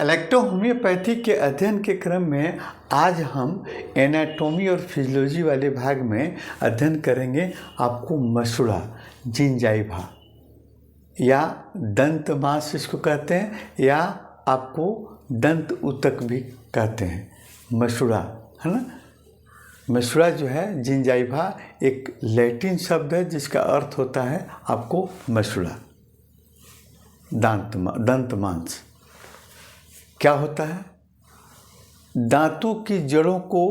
Electrohomoeopathy के अध्ययन के क्रम में आज हम एनाटॉमी और फिजियोलॉजी वाले भाग में अध्ययन करेंगे आपको मसूड़ा, जिंजाइवा या दंत मांस इसको कहते हैं, या आपको दंत ऊतक भी कहते हैं। मसूड़ा है ना। मसूड़ा जो है, जिंजाइवा एक लैटिन शब्द है जिसका अर्थ होता है आपको मसूड़ा, दंत मांस। क्या होता है? दांतों की जड़ों को,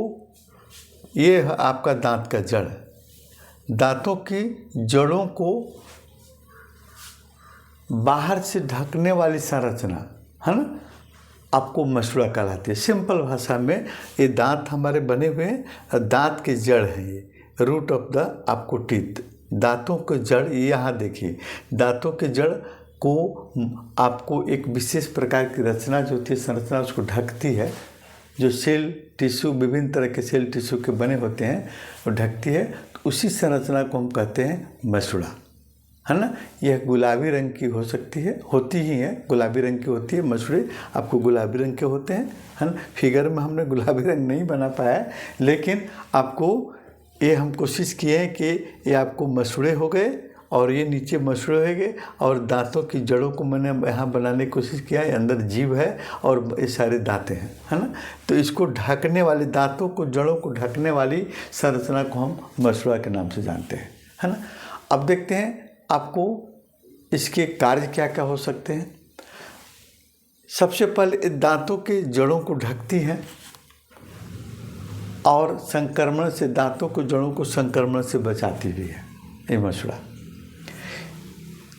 ये है आपका दांत का जड़, दांतों की जड़ों को बाहर से ढकने वाली संरचना है ना, आपको मसूड़ा कहलाती है। सिंपल भाषा में ये दांत हमारे बने हुए हैं, दांत की जड़ है ये, रूट ऑफ द आपको टीथ। दांतों की जड़ यहाँ देखिए, दांतों की जड़ को आपको एक विशेष प्रकार की रचना जो होती है, संरचना उसको ढकती है, जो सेल टिश्यू, विभिन्न तरह के सेल टिश्यू के बने होते हैं, वो ढकती है। तो उसी संरचना को हम कहते हैं मसूड़ा, है ना। यह गुलाबी रंग की हो सकती है, होती ही है, गुलाबी रंग की होती है। मसूड़े आपको गुलाबी रंग के होते हैं, है ना। फिगर में हमने गुलाबी रंग नहीं बना पाया है, लेकिन आपको ये हम कोशिश किए हैं कि ये आपको मसूड़े हो गए और ये नीचे मसूड़े हो गए, और दांतों की जड़ों को मैंने यहाँ बनाने की कोशिश किया है। अंदर जीभ है और ये सारे दांतें हैं, है ना। तो इसको ढकने वाली, दांतों को, जड़ों को ढकने वाली संरचना को हम मसूड़ा के नाम से जानते हैं, है ना। अब देखते हैं आपको इसके कार्य क्या क्या हो सकते हैं। सबसे पहले दांतों के जड़ों को ढकती है और संक्रमण से, दांतों को, जड़ों को संक्रमण से बचाती भी है ये मसूड़ा।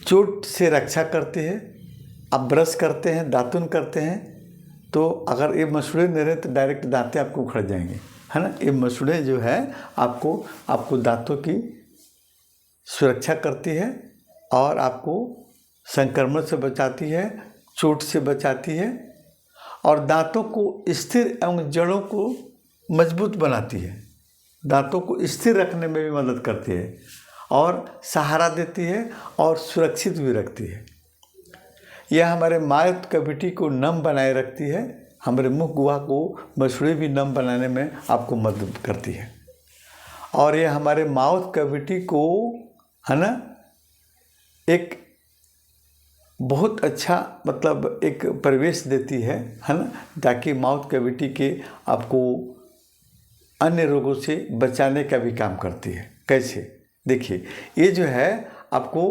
चोट से रक्षा करती है। आप ब्रश करते हैं, दातुन करते हैं, तो अगर ये मसूड़े नहीं रहे तो डायरेक्ट दांतें आपको उखड़ जाएंगे, है ना। ये मसूड़े जो है आपको दांतों की सुरक्षा करती है और आपको संक्रमण से बचाती है, चोट से बचाती है, और दांतों को स्थिर एवं जड़ों को मजबूत बनाती है। दांतों को स्थिर रखने में भी मदद करती है और सहारा देती है और सुरक्षित भी रखती है। यह हमारे माउथ कैविटी को नम बनाए रखती है। हमारे मुंह गुहा को मसूड़े भी नम बनाने में आपको मदद करती है, और यह हमारे माउथ कैविटी को, है ना, एक बहुत अच्छा मतलब एक परिवेश देती है ना, ताकि माउथ कैविटी के आपको अन्य रोगों से बचाने का भी काम करती है। कैसे? देखिए, ये जो है आपको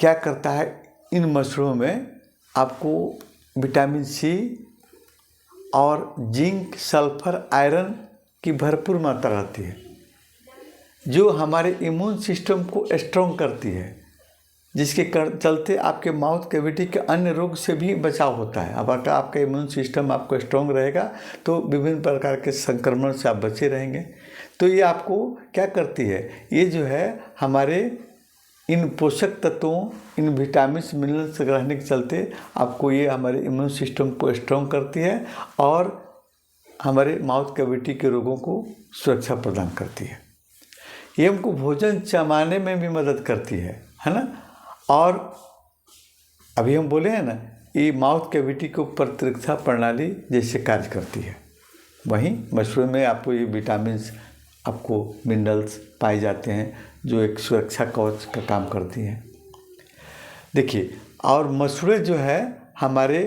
क्या करता है, इन मसूड़ों में आपको विटामिन सी और जिंक, सल्फर, आयरन की भरपूर मात्रा रहती है, जो हमारे इम्यून सिस्टम को स्ट्रॉन्ग करती है, जिसके चलते आपके माउथ कैविटी के अन्य रोग से भी बचाव होता है। अब अगर आपका इम्यून सिस्टम आपको स्ट्रॉन्ग रहेगा तो विभिन्न प्रकार के संक्रमण से आप बचे रहेंगे। तो ये आपको क्या करती है, ये जो है हमारे इन पोषक तत्वों, इन विटामिन्स, मिनरल्स ग्रहण के चलते आपको ये हमारे इम्यून सिस्टम को स्ट्रॉन्ग करती है और हमारे माउथ कैविटी के रोगों को सुरक्षा प्रदान करती है। ये हमको भोजन चबाने में भी मदद करती है ना। और अभी हम बोले हैं ना, ये माउथ कैविटी को प्रतिरक्षा प्रणाली जैसे कार्य करती है। वहीं मसूड़े में आपको ये विटामिन्स, आपको मिनरल्स पाए जाते हैं जो एक सुरक्षा कवच का काम करती हैं। देखिए, और मसूड़े जो है हमारे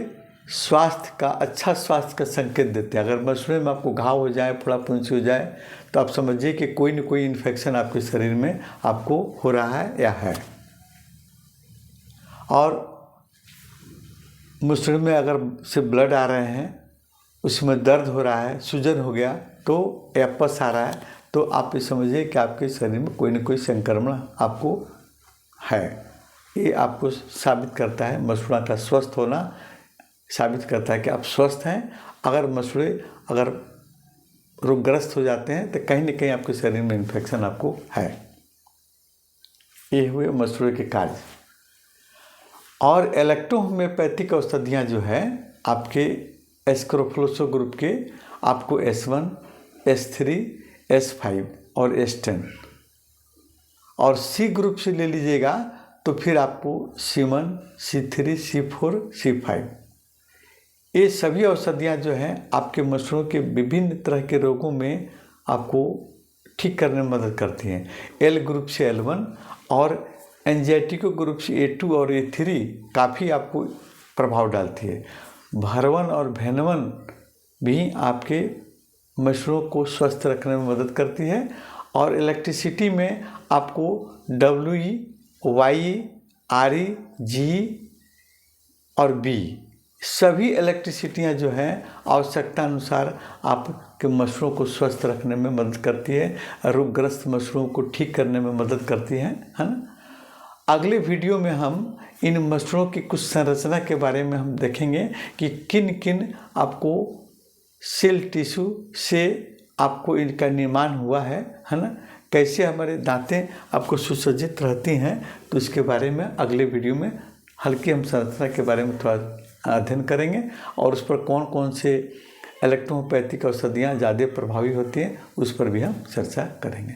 स्वास्थ्य का, अच्छा स्वास्थ्य का संकेत देते हैं। अगर मसूड़े में आपको घाव हो जाए, फोड़ा फुंसी हो जाए, तो आप समझिए कि कोई न कोई इन्फेक्शन आपके शरीर में आपको हो रहा है या है। और मसूड़े में अगर से ब्लड आ रहे हैं, उसमें दर्द हो रहा है, सूजन हो गया, तो या पस आ रहा है, तो आप ये समझिए कि आपके शरीर में कोई न कोई संक्रमण आपको है। ये आपको साबित करता है, मसूड़ा का स्वस्थ होना साबित करता है कि आप स्वस्थ हैं। अगर मसूड़े अगर रोगग्रस्त हो जाते हैं तो कहीं न कहीं आपके शरीर में इन्फेक्शन आपको है। ये हुए मसूड़े के कार्य। और इलेक्ट्रोहोम्योपैथिक औषधियाँ जो है आपके एस्क्रोफलोसो ग्रुप के, आपको S1, S3, S5 और S10, और C ग्रुप से ले लीजिएगा तो फिर आपको C1, C3, C4, C5 ये सभी औषधियाँ जो हैं आपके मशरूम के विभिन्न तरह के रोगों में आपको ठीक करने में मदद करती हैं। L ग्रुप से L1 और एंजाइटी को ग्रुप से A2 और A3 काफ़ी आपको प्रभाव डालती है। भरवन और भेनवन भी आपके मशरूम को स्वस्थ रखने में मदद करती है। और इलेक्ट्रिसिटी में आपको WE, YE, RE, GE और B सभी इलेक्ट्रिसिटियाँ जो हैं आवश्यकता अनुसार आपके मशरूम को स्वस्थ रखने में मदद करती है, रोगग्रस्त मशरूम को ठीक करने में मदद करती है ना। अगले वीडियो में हम इन मशरूम की कुछ संरचना के बारे में हम देखेंगे कि किन किन आपको सेल टिश्यू से आपको इनका निर्माण हुआ है ना, कैसे हमारे दांतें आपको सुसज्जित रहती हैं। तो इसके बारे में अगले वीडियो में हल्की हम संरचना के बारे में थोड़ा अध्ययन करेंगे और उस पर कौन कौन से इलेक्ट्रोपैथिक औषधियाँ ज़्यादा प्रभावी होती हैं उस पर भी हम चर्चा करेंगे।